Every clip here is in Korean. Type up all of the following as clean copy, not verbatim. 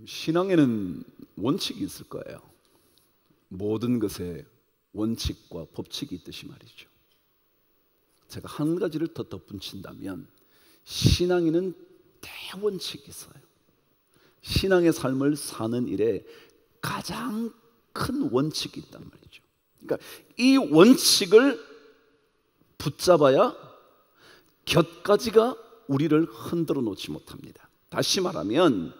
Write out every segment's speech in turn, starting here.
신앙에는 원칙이 있을 거예요. 모든 것에 원칙과 법칙이 있듯이 말이죠. 제가 한 가지를 더 덧붙인다면 신앙에는 대원칙이 있어요. 신앙의 삶을 사는 일에 가장 큰 원칙이 있단 말이죠. 그러니까 이 원칙을 붙잡아야 곁가지가 우리를 흔들어 놓지 못합니다. 다시 말하면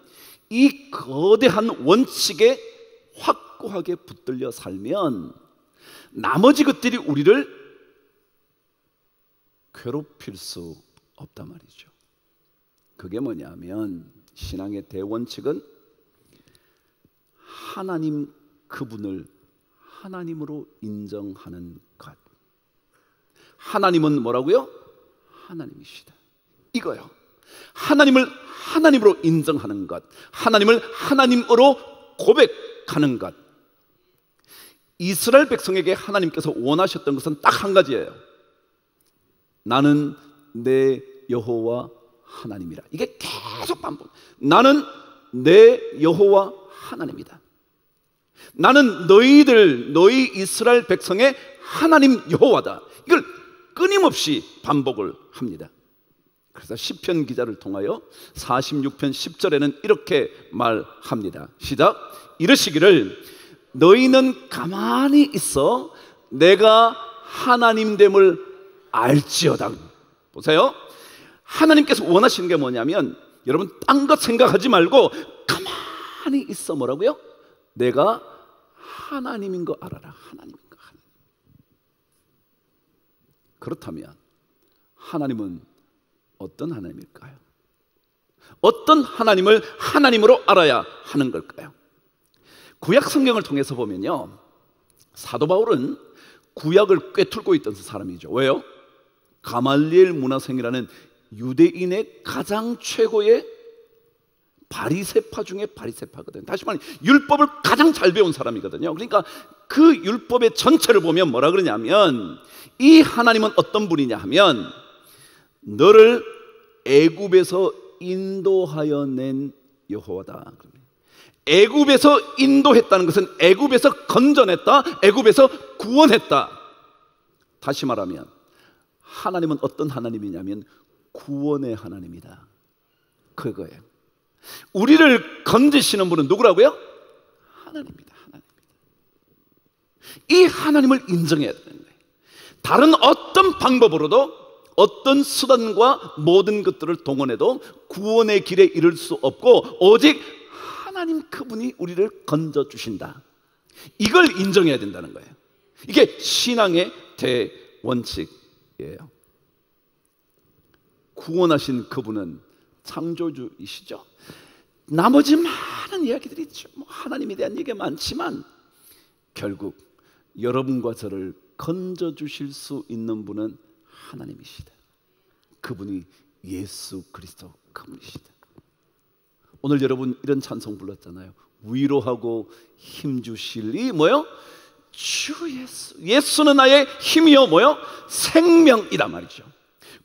이 거대한 원칙에 확고하게 붙들려 살면 나머지 것들이 우리를 괴롭힐 수 없단 말이죠. 그게 뭐냐면 신앙의 대원칙은 하나님 그분을 하나님으로 인정하는 것. 하나님은 뭐라고요? 하나님이시다. 이거요. 하나님을 하나님으로 인정하는 것, 하나님을 하나님으로 고백하는 것. 이스라엘 백성에게 하나님께서 원하셨던 것은 딱 한 가지예요. 나는 내 여호와 하나님이라. 이게 계속 반복. 나는 내 여호와 하나님이다. 나는 너희 이스라엘 백성의 하나님 여호와다. 이걸 끊임없이 반복을 합니다. 그래서 시편 기자를 통하여 46편 10절에는 이렇게 말합니다. 시작. 이르시기를 너희는 가만히 있어 내가 하나님됨을 알지어다. 보세요. 하나님께서 원하시는 게 뭐냐면 여러분 딴 것 생각하지 말고 가만히 있어. 뭐라고요? 내가 하나님인 거 알아라. 하나님인 거. 그렇다면 하나님은 어떤 하나님일까요? 어떤 하나님을 하나님으로 알아야 하는 걸까요? 구약 성경을 통해서 보면요, 사도 바울은 구약을 꿰뚫고 있던 사람이죠. 왜요? 가말리엘 문화생이라는 유대인의 가장 최고의 바리새파 중에 바리새파거든요. 다시 말해 율법을 가장 잘 배운 사람이거든요. 그러니까 그 율법의 전체를 보면 뭐라 그러냐면 이 하나님은 어떤 분이냐 하면 너를 애굽에서 인도하여 낸 여호와다. 애굽에서 인도했다는 것은 애굽에서 건져냈다, 애굽에서 구원했다. 다시 말하면 하나님은 어떤 하나님이냐면 구원의 하나님이다. 그거예요. 우리를 건지시는 분은 누구라고요? 하나님입니다. 하나님입니다. 이 하나님을 인정해야 되는 거예요. 다른 어떤 방법으로도 어떤 수단과 모든 것들을 동원해도 구원의 길에 이를 수 없고 오직 하나님 그분이 우리를 건져주신다. 이걸 인정해야 된다는 거예요. 이게 신앙의 대원칙이에요. 구원하신 그분은 창조주이시죠. 나머지 많은 이야기들이 있죠. 하나님에 대한 얘기가 많지만 결국 여러분과 저를 건져주실 수 있는 분은 하나님이시다. 그분이 예수 그리스도 그분이시다. 오늘 여러분 이런 찬송 불렀잖아요. 위로하고 힘주실 이 뭐요? 주 예수. 예수는 나의 힘이요 뭐요? 생명이란 말이죠.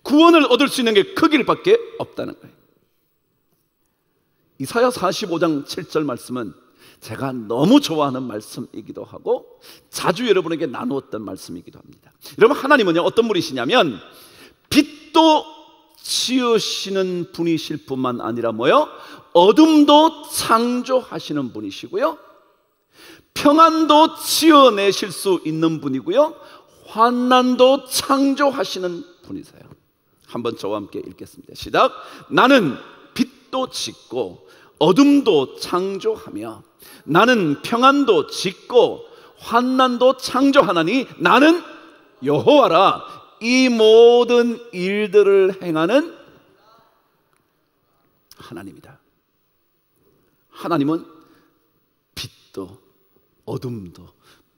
구원을 얻을 수 있는 게 그 길밖에 없다는 거예요. 이사야 45장 7절 말씀은 제가 너무 좋아하는 말씀이기도 하고 자주 여러분에게 나누었던 말씀이기도 합니다. 여러분 하나님은요 어떤 분이시냐면 빛도 지으시는 분이실 뿐만 아니라 뭐요? 어둠도 창조하시는 분이시고요, 평안도 지어내실 수 있는 분이고요, 환난도 창조하시는 분이세요. 한번 저와 함께 읽겠습니다. 시작. 나는 빛도 짓고 어둠도 창조하며 나는 평안도 짓고 환난도 창조하나니 나는 여호와라. 이 모든 일들을 행하는 하나님이다. 하나님은 빛도 어둠도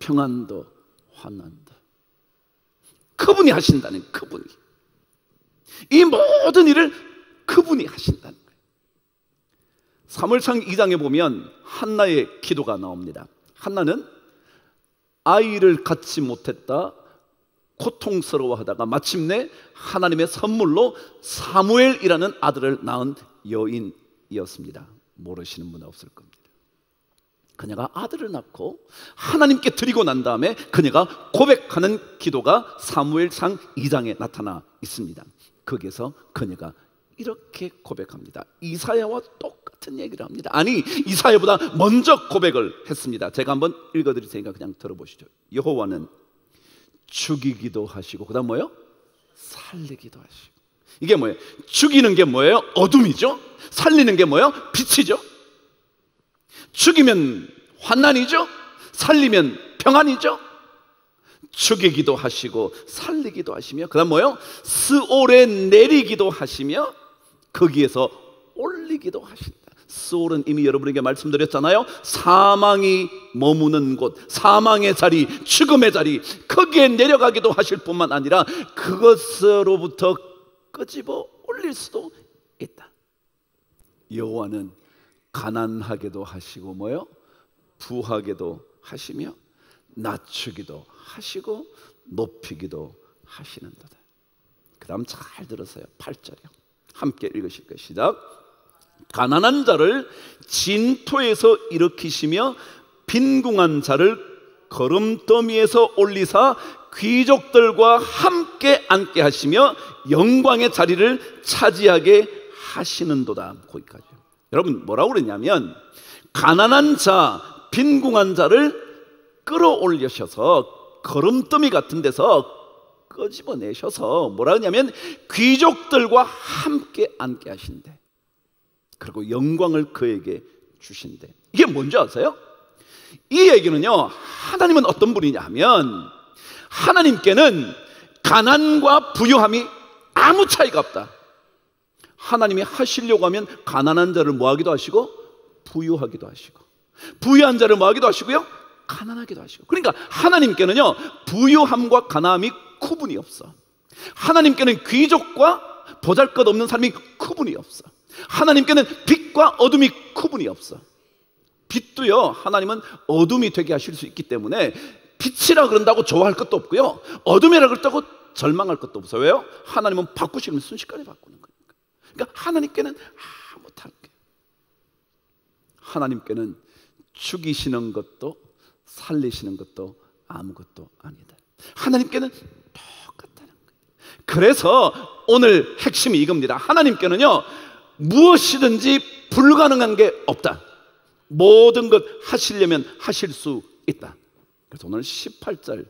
평안도 환난도 그분이 하신다는, 그분이 이 모든 일을 그분이 하신다는 거예요. 사무엘상 2장에 보면 한나의 기도가 나옵니다. 한나는 아이를 갖지 못했다 고통스러워하다가 마침내 하나님의 선물로 사무엘이라는 아들을 낳은 여인이었습니다. 모르시는 분 없을 겁니다. 그녀가 아들을 낳고 하나님께 드리고 난 다음에 그녀가 고백하는 기도가 사무엘상 2장에 나타나 있습니다. 거기에서 그녀가 이렇게 고백합니다. 이사야와 똑같은 얘기를 합니다. 아니, 이사야보다 먼저 고백을 했습니다. 제가 한번 읽어드릴 테니까 그냥 들어보시죠. 여호와는 죽이기도 하시고, 그 다음 뭐예요? 살리기도 하시고. 이게 뭐예요? 죽이는 게 뭐예요? 어둠이죠. 살리는 게 뭐예요? 빛이죠. 죽이면 환난이죠. 살리면 평안이죠. 죽이기도 하시고 살리기도 하시며, 그 다음 뭐예요? 스올에 내리기도 하시며 거기에서 올리기도 하신다. 스올은 이미 여러분에게 말씀드렸잖아요. 사망이 머무는 곳, 사망의 자리, 죽음의 자리, 거기에 내려가기도 하실 뿐만 아니라 그것으로부터 끄집어 올릴 수도 있다. 여호와는 가난하게도 하시고 뭐요? 부하게도 하시며 낮추기도 하시고 높이기도 하시는도다. 그 다음 잘 들으세요. 8절이요. 함께 읽으실 것이다. 시작. 가난한 자를 진토에서 일으키시며 빈궁한 자를 거름더미에서 올리사 귀족들과 함께 앉게 하시며 영광의 자리를 차지하게 하시는도다. 거기까지요. 여러분 뭐라고 그러냐면, 가난한 자, 빈궁한 자를 끌어올리셔서 거름더미 같은 데서 끄집어내셔서 뭐라 하냐면 귀족들과 함께 앉게 하신대. 그리고 영광을 그에게 주신대. 이게 뭔지 아세요? 이 얘기는요, 하나님은 어떤 분이냐 하면, 하나님께는 가난과 부유함이 아무 차이가 없다. 하나님이 하시려고 하면 가난한 자를 뭐하기도 하시고 부유하기도 하시고, 부유한 자를 뭐하기도 하시고요, 가난하기도 하시고. 그러니까 하나님께는요, 부유함과 가난함이 구분이 없어. 하나님께는 귀족과 보잘것없는 사람이 구분이 없어. 하나님께는 빛과 어둠이 구분이 없어. 빛도요, 하나님은 어둠이 되게 하실 수 있기 때문에 빛이라 그런다고 좋아할 것도 없고요, 어둠이라 그런다고 절망할 것도 없어요. 왜요? 하나님은 바꾸시면 순식간에 바꾸는 거니까. 그러니까 하나님께는 아무 다른 게, 하나님께는 죽이시는 것도 살리시는 것도 아무것도 아니다. 하나님께는 똑같다는 거예요. 그래서 오늘 핵심이 이겁니다. 하나님께는요, 무엇이든지 불가능한 게 없다. 모든 것 하시려면 하실 수 있다. 그래서 오늘 18절,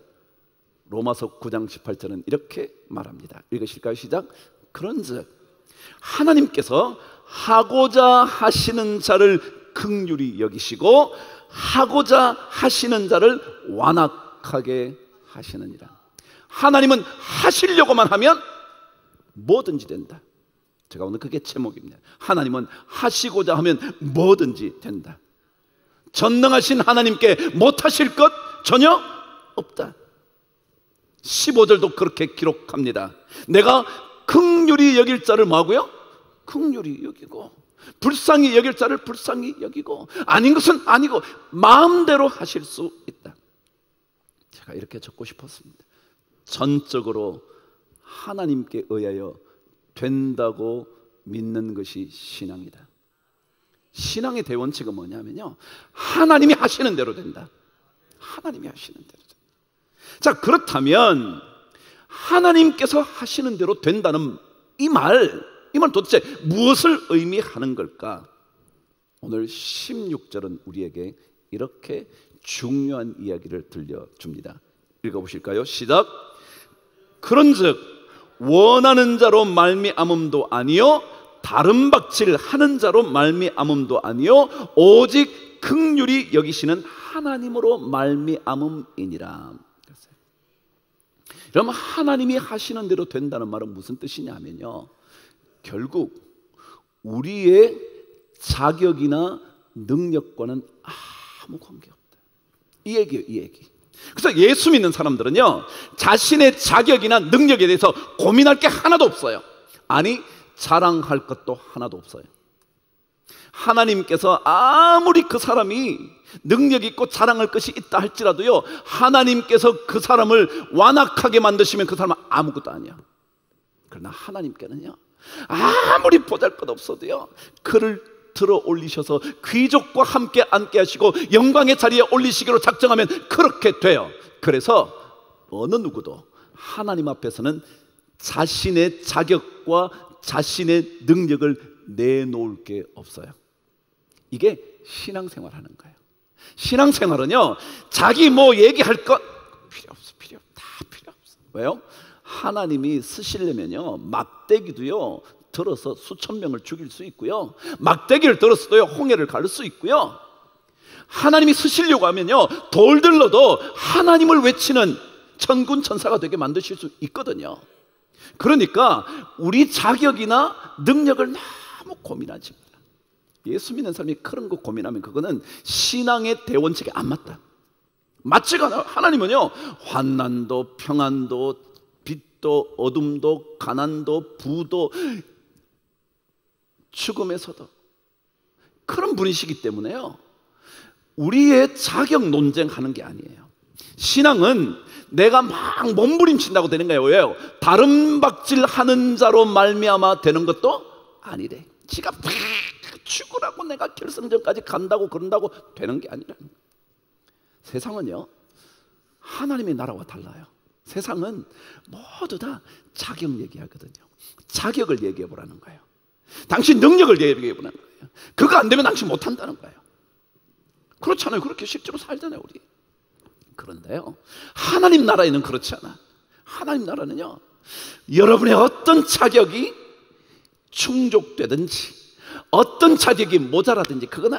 로마서 9장 18절은 이렇게 말합니다. 읽으실까요? 시작. 그런즉 하나님께서 하고자 하시는 자를 긍휼히 여기시고 하고자 하시는 자를 완악하게 하시느니라. 하나님은 하시려고만 하면 뭐든지 된다. 제가 오늘 그게 제목입니다. 하나님은 하시고자 하면 뭐든지 된다. 전능하신 하나님께 못하실 것 전혀 없다. 15절도 그렇게 기록합니다. 내가 긍휼히 여길 자를 뭐하고요? 긍휼히 여기고, 불쌍히 여길 자를 불쌍히 여기고, 아닌 것은 아니고 마음대로 하실 수 있다. 제가 이렇게 적고 싶었습니다. 전적으로 하나님께 의하여 된다고 믿는 것이 신앙이다. 신앙의 대원칙은 뭐냐면요, 하나님이 하시는 대로 된다. 하나님이 하시는 대로 된다. 자, 그렇다면 하나님께서 하시는 대로 된다는 이 말 도대체 무엇을 의미하는 걸까? 오늘 16절은 우리에게 이렇게 중요한 이야기를 들려줍니다. 읽어보실까요? 시작. 그런즉 원하는 자로 말미암음도 아니요 다른 박질 하는 자로 말미암음도 아니요 오직 긍휼히 여기시는 하나님으로 말미암음이니라. 그럼 하나님이 하시는 대로 된다는 말은 무슨 뜻이냐면요, 결국 우리의 자격이나 능력과는 아무 관계없다. 이 얘기예요, 이 얘기. 그래서 예수 믿는 사람들은요, 자신의 자격이나 능력에 대해서 고민할 게 하나도 없어요. 아니, 자랑할 것도 하나도 없어요. 하나님께서 아무리 그 사람이 능력 있고 자랑할 것이 있다 할지라도요, 하나님께서 그 사람을 완악하게 만드시면 그 사람은 아무것도 아니야. 그러나 하나님께는요, 아무리 보잘것 없어도요, 그를 들어 올리셔서 귀족과 함께 앉게 하시고 영광의 자리에 올리시기로 작정하면 그렇게 돼요. 그래서 어느 누구도 하나님 앞에서는 자신의 자격과 자신의 능력을 내놓을 게 없어요. 이게 신앙생활 하는 거예요. 신앙생활은요, 자기 뭐 얘기할 것 필요 없어, 다 필요 없어. 왜요? 하나님이 쓰시려면요, 막대기도요 들어서 수천 명을 죽일 수 있고요, 막대기를 들었어도요 홍해를 가를 수 있고요, 하나님이 쓰시려고 하면요 돌들러도 하나님을 외치는 천군 천사가 되게 만드실 수 있거든요. 그러니까 우리 자격이나 능력을 너무 고민하지 마라. 예수 믿는 사람이 그런 거 고민하면 그거는 신앙의 대원칙에 안 맞다. 맞지가 않아요. 하나님은요 환난도 평안도 빛도 어둠도 가난도 부도 죽음에서도 그런 분이시기 때문에요, 우리의 자격 논쟁하는 게 아니에요. 신앙은 내가 막 몸부림친다고 되는 거예요. 왜요? 다른 박질하는 자로 말미암아 되는 것도 아니래. 지가 팍 죽으라고 내가 결승전까지 간다고 그런다고 되는 게 아니라. 세상은요 하나님의 나라와 달라요. 세상은 모두 다 자격 얘기하거든요. 자격을 얘기해 보라는 거예요. 당신 능력을 얘기해 보라는 거예요. 그거 안 되면 당신 못한다는 거예요. 그렇잖아요. 그렇게 실제로 살잖아요 우리. 그런데요 하나님 나라에는 그렇지 않아. 하나님 나라는요 여러분의 어떤 자격이 충족되든지 어떤 자격이 모자라든지 그거는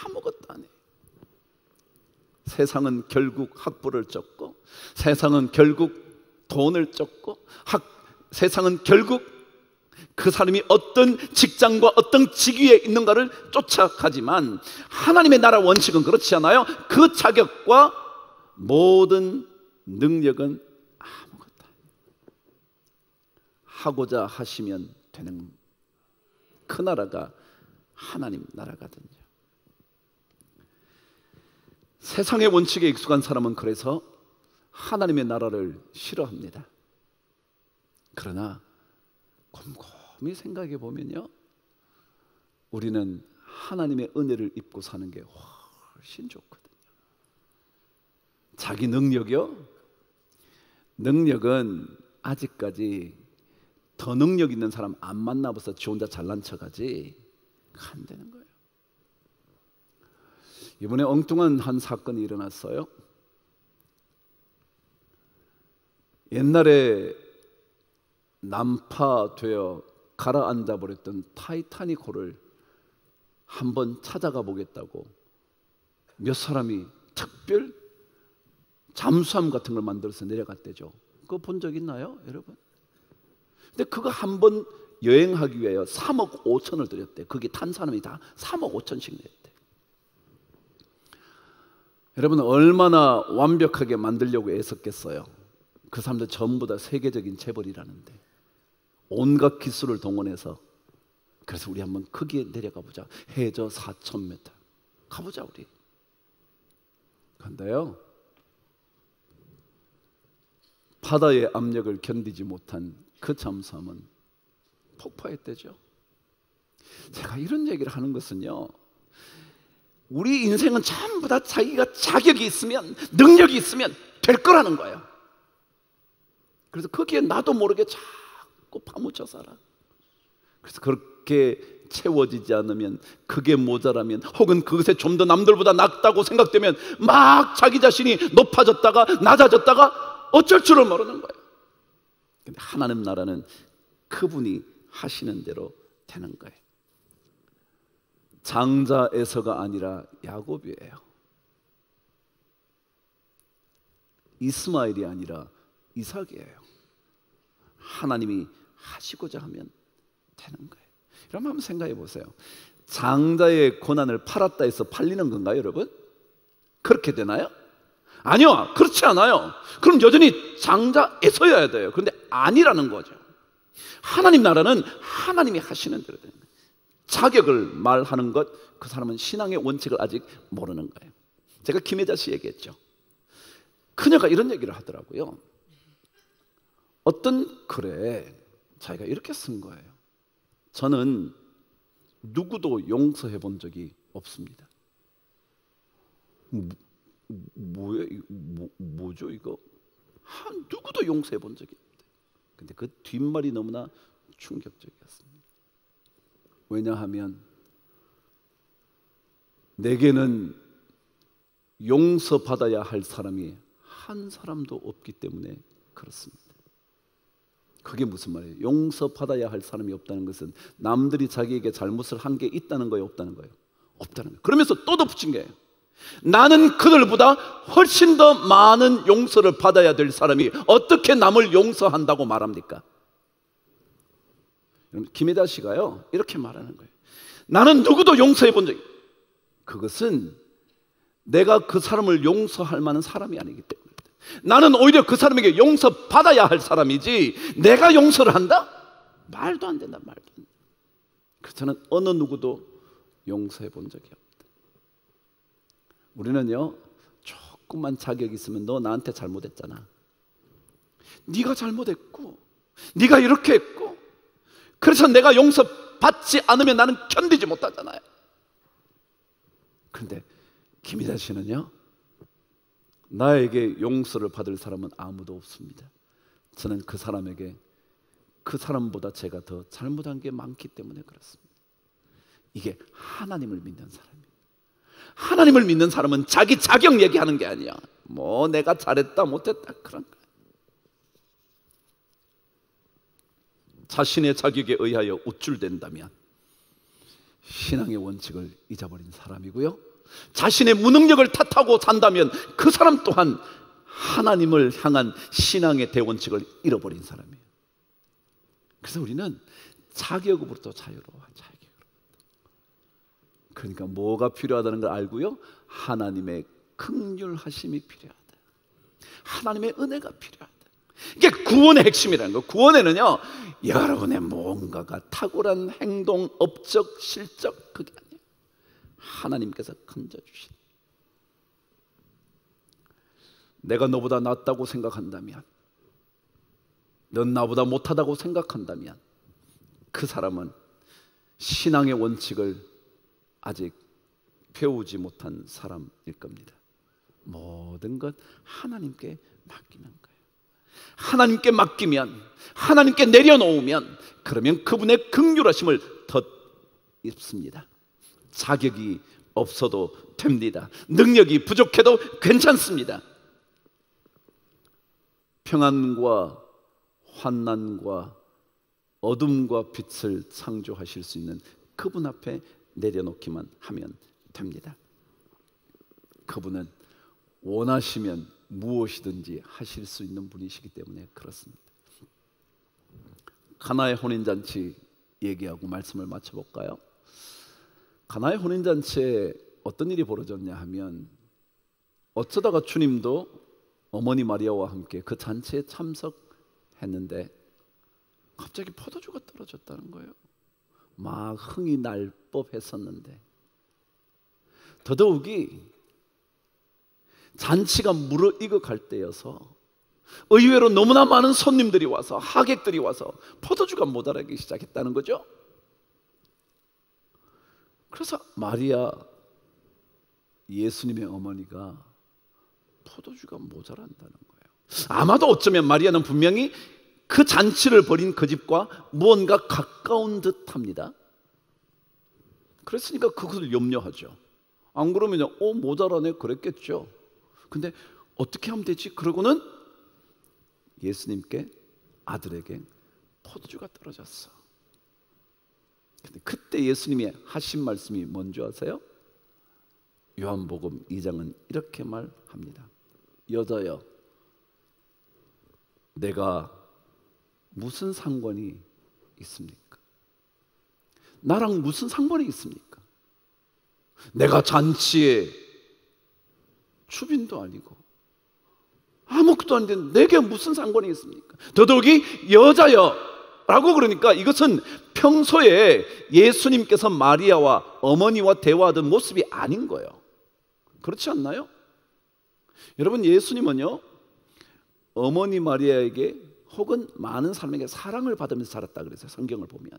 아무것도 안 해요. 세상은 결국 학부를 쫓고, 세상은 결국 돈을 쫓고, 세상은 결국 그 사람이 어떤 직장과 어떤 직위에 있는가를 쫓아가지만 하나님의 나라 원칙은 그렇지 않아요. 그 자격과 모든 능력은 아무것도 아니에요. 하고자 하시면 되는 그 나라가 하나님 나라거든요. 세상의 원칙에 익숙한 사람은 그래서 하나님의 나라를 싫어합니다. 그러나 곰곰이 생각해 보면요 우리는 하나님의 은혜를 입고 사는 게 훨씬 좋거든요. 자기 능력이요? 능력은 아직까지 더 능력 있는 사람 안 만나봐서 지 혼자 잘난 척하지 안 되는 거예요. 이번에 엉뚱한 한 사건이 일어났어요. 옛날에 난파되어 가라앉아 버렸던 타이타닉호를 한번 찾아가 보겠다고 몇 사람이 특별 잠수함 같은 걸 만들어서 내려갔대죠. 그거 본 적 있나요, 여러분? 근데 그거 한번 여행하기 위해 3억 5천을 들였대. 거기 탄 사람이 다 3억 5천씩 냈대. 여러분 얼마나 완벽하게 만들려고 애썼겠어요. 그 사람들 전부 다 세계적인 재벌이라는데 온갖 기술을 동원해서. 그래서 우리 한번 거기에 내려가 보자. 해저 4,000m 가보자 우리. 그런데요 바다의 압력을 견디지 못한 그 잠수함은 폭파했대죠. 제가 이런 얘기를 하는 것은요 우리 인생은 전부 다 자기가 자격이 있으면 능력이 있으면 될 거라는 거예요. 그래서 거기에 나도 모르게 자꾸 파묻혀 살아. 그래서 그렇게 채워지지 않으면, 그게 모자라면, 혹은 그것에 좀 더 남들보다 낫다고 생각되면 막 자기 자신이 높아졌다가 낮아졌다가 어쩔 줄을 모르는 거예요. 근데 하나님 나라는 그분이 하시는 대로 되는 거예요. 장자 에서가 아니라 야곱이에요. 이스마엘이 아니라 이삭이에요. 하나님이 하시고자 하면 되는 거예요. 여러분 한번 생각해 보세요. 장자의 고난을 팔았다 해서 팔리는 건가요, 여러분? 그렇게 되나요? 아니요, 그렇지 않아요. 그럼 여전히 장자에서여야 돼요. 그런데 아니라는 거죠. 하나님 나라는 하나님이 하시는 대로 되는 거예요. 자격을 말하는 것, 그 사람은 신앙의 원칙을 아직 모르는 거예요. 제가 김혜자 씨 얘기했죠. 그녀가 이런 얘기를 하더라고요. 어떤 글에 자기가 이렇게 쓴 거예요. 저는 누구도 용서해 본 적이 없습니다. 뭐죠 이거? 누구도 용서해 본 적이 없대. 근데 그 뒷말이 너무나 충격적이었습니다. 왜냐하면 내게는 용서받아야 할 사람이 한 사람도 없기 때문에 그렇습니다. 그게 무슨 말이에요? 용서받아야 할 사람이 없다는 것은 남들이 자기에게 잘못을 한 게 있다는 거예요? 없다는 거예요? 없다는 거예요. 그러면서 또 덧붙인 거예요. 나는 그들보다 훨씬 더 많은 용서를 받아야 될 사람이 어떻게 남을 용서한다고 말합니까? 김혜자 씨가요 이렇게 말하는 거예요. 나는 누구도 용서해 본 적이, 그것은 내가 그 사람을 용서할 만한 사람이 아니기 때문에, 나는 오히려 그 사람에게 용서받아야 할 사람이지 내가 용서를 한다? 말도 안 된다. 말도 안 된다. 그래서 저는 어느 누구도 용서해 본 적이 없다. 우리는요 조금만 자격이 있으면 너 나한테 잘못했잖아, 네가 잘못했고 네가 이렇게 했고 그래서 내가 용서받지 않으면 나는 견디지 못하잖아요. 그런데 김희자 씨는요, 나에게 용서를 받을 사람은 아무도 없습니다. 저는 그 사람에게 그 사람보다 제가 더 잘못한 게 많기 때문에 그렇습니다. 이게 하나님을 믿는 사람이에요. 하나님을 믿는 사람은 자기 자격 얘기하는 게 아니야. 뭐 내가 잘했다 못했다 그런 거야. 자신의 자격에 의하여 우쭐댄다면 신앙의 원칙을 잊어버린 사람이고요, 자신의 무능력을 탓하고 산다면 그 사람 또한 하나님을 향한 신앙의 대원칙을 잃어버린 사람이에요. 그래서 우리는 자격으로부터 자유로워. 그러니까 뭐가 필요하다는 걸 알고요, 하나님의 긍휼하심이 필요하다, 하나님의 은혜가 필요하다. 이게 구원의 핵심이라는 거예요. 구원에는요 여러분의 뭔가가 탁월한 행동, 업적, 실적 그게 아니에요. 하나님께서 건져주신, 내가 너보다 낫다고 생각한다면, 넌 나보다 못하다고 생각한다면 그 사람은 신앙의 원칙을 아직 배우지 못한 사람일 겁니다. 모든 것 하나님께 맡기는 거예요. 하나님께 맡기면, 하나님께 내려놓으면 그러면 그분의 긍휼하심을 덧 입습니다. 자격이 없어도 됩니다. 능력이 부족해도 괜찮습니다. 평안과 환난과 어둠과 빛을 창조하실 수 있는 그분 앞에 내려놓기만 하면 됩니다. 그분은 원하시면 무엇이든지 하실 수 있는 분이시기 때문에 그렇습니다. 가나의 혼인잔치 얘기하고 말씀을 마쳐볼까요? 가나의 혼인잔치에 어떤 일이 벌어졌냐 하면, 어쩌다가 주님도 어머니 마리아와 함께 그 잔치에 참석했는데 갑자기 포도주가 떨어졌다는 거예요. 막 흥이 날 법했었는데, 더더욱이 잔치가 무르익어 갈 때여서 의외로 너무나 많은 손님들이 와서, 하객들이 와서 포도주가 모자라기 시작했다는 거죠. 그래서 마리아, 예수님의 어머니가 포도주가 모자란다는 거예요. 아마도 어쩌면 마리아는 분명히 그 잔치를 벌인 그 집과 무언가 가까운 듯합니다. 그랬으니까 그것을 염려하죠. 안 그러면 모자라네 그랬겠죠. 근데 어떻게 하면 되지? 그러고는 예수님께, 아들에게 포도주가 떨어졌어. 근데 그때 예수님이 하신 말씀이 뭔지 아세요? 요한복음 2장은 이렇게 말합니다. 여자여, 내가 무슨 상관이 있습니까? 나랑 무슨 상관이 있습니까? 내가 잔치에 주빈도 아니고 아무것도 아닌데 내게 무슨 상관이 있습니까? 더더욱이 여자여 라고 그러니까 이것은 평소에 예수님께서 마리아와 어머니와 대화하던 모습이 아닌 거예요. 그렇지 않나요? 여러분, 예수님은요 어머니 마리아에게 혹은 많은 사람에게 사랑을 받으면서 자랐다 그랬어요. 성경을 보면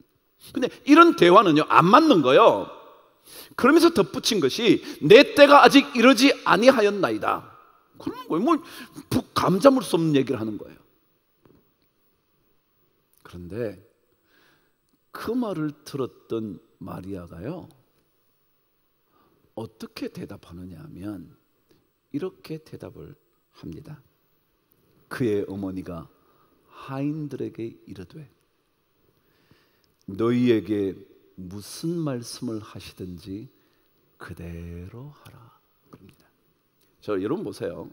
근데 이런 대화는요 안 맞는 거예요. 그러면서 덧붙인 것이 내 때가 아직 이르지 아니하였나이다. 그러는 거예요. 뭐 감잡을 수 없는 얘기를 하는 거예요. 그런데 그 말을 들었던 마리아가요 어떻게 대답하느냐 하면 이렇게 대답을 합니다. 그의 어머니가 하인들에게 이르되 너희에게 무슨 말씀을 하시든지 그대로 하라 그럽니다. 여러분 보세요.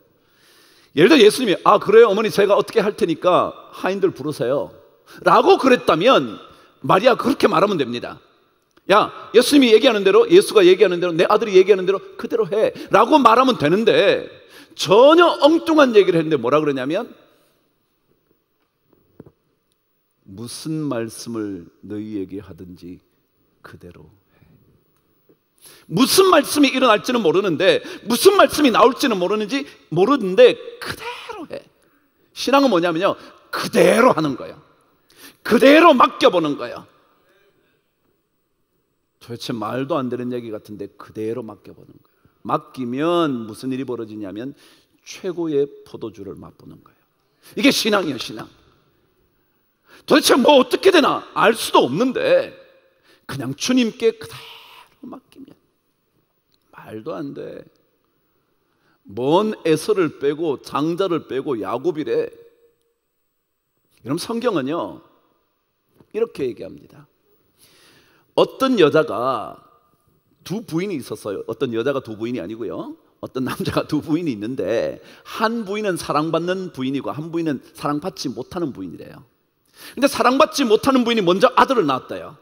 예를 들어 예수님이 그래요 어머니 제가 어떻게 할 테니까 하인들 부르세요 라고 그랬다면 마리아 그렇게 말하면 됩니다. 야 예수님이 얘기하는 대로 예수가 얘기하는 대로 내 아들이 얘기하는 대로 그대로 해 라고 말하면 되는데 전혀 엉뚱한 얘기를 했는데 뭐라 그러냐면 무슨 말씀을 너희에게 하든지 그대로 해. 무슨 말씀이 일어날지는 모르는데 무슨 말씀이 나올지는 모르는데 그대로 해. 신앙은 뭐냐면요 그대로 하는 거예요. 그대로 맡겨보는 거예요. 도대체 말도 안 되는 얘기 같은데 그대로 맡겨보는 거예요. 맡기면 무슨 일이 벌어지냐면 최고의 포도주를 맛보는 거예요. 이게 신앙이에요. 신앙. 도대체 뭐 어떻게 되나 알 수도 없는데 그냥 주님께 그대로 맡기면 말도 안 돼. 먼 에서를 빼고 장자를 빼고 야곱이래. 여러분 성경은요 이렇게 얘기합니다. 어떤 여자가 두 부인이 있었어요. 어떤 여자가 두 부인이 아니고요 어떤 남자가 두 부인이 있는데 한 부인은 사랑받는 부인이고 한 부인은 사랑받지 못하는 부인이래요. 근데 사랑받지 못하는 부인이 먼저 아들을 낳았대요.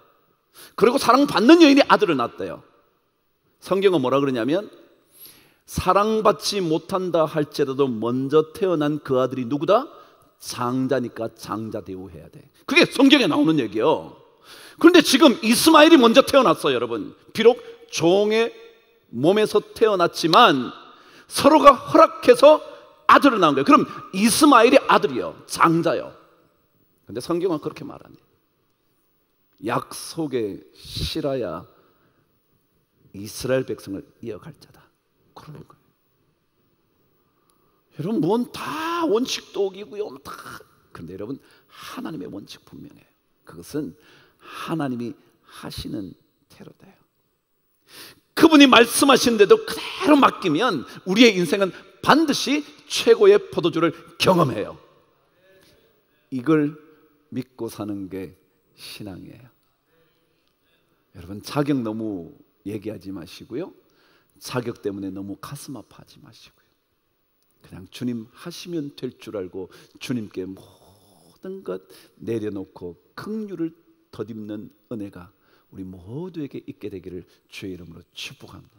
그리고 사랑받는 여인이 아들을 낳았대요. 성경은 뭐라 그러냐면 사랑받지 못한다 할지라도 먼저 태어난 그 아들이 누구다? 장자니까 장자 대우해야 돼. 그게 성경에 나오는 얘기예요. 그런데 지금 이스마엘이 먼저 태어났어요. 여러분 비록 종의 몸에서 태어났지만 서로가 허락해서 아들을 낳은 거예요. 그럼 이스마엘이 아들이요 장자요. 근데 성경은 그렇게 말하네요. 약속의 실하야 이스라엘 백성을 이어갈 자다 그러는 거예요. 여러분 뭔 다 원칙독이고요 다. 그런데 여러분 하나님의 원칙 분명해요. 그것은 하나님이 하시는 대로다요. 그분이 말씀하시는데도 그대로 맡기면 우리의 인생은 반드시 최고의 포도주를 경험해요. 이걸 믿고 사는 게 신앙이에요. 여러분 자격 너무 얘기하지 마시고요 자격 때문에 너무 가슴 아파하지 마시고요 그냥 주님 하시면 될 줄 알고 주님께 모든 것 내려놓고 긍휼을 덧입는 은혜가 우리 모두에게 있게 되기를 주의 이름으로 축복합니다.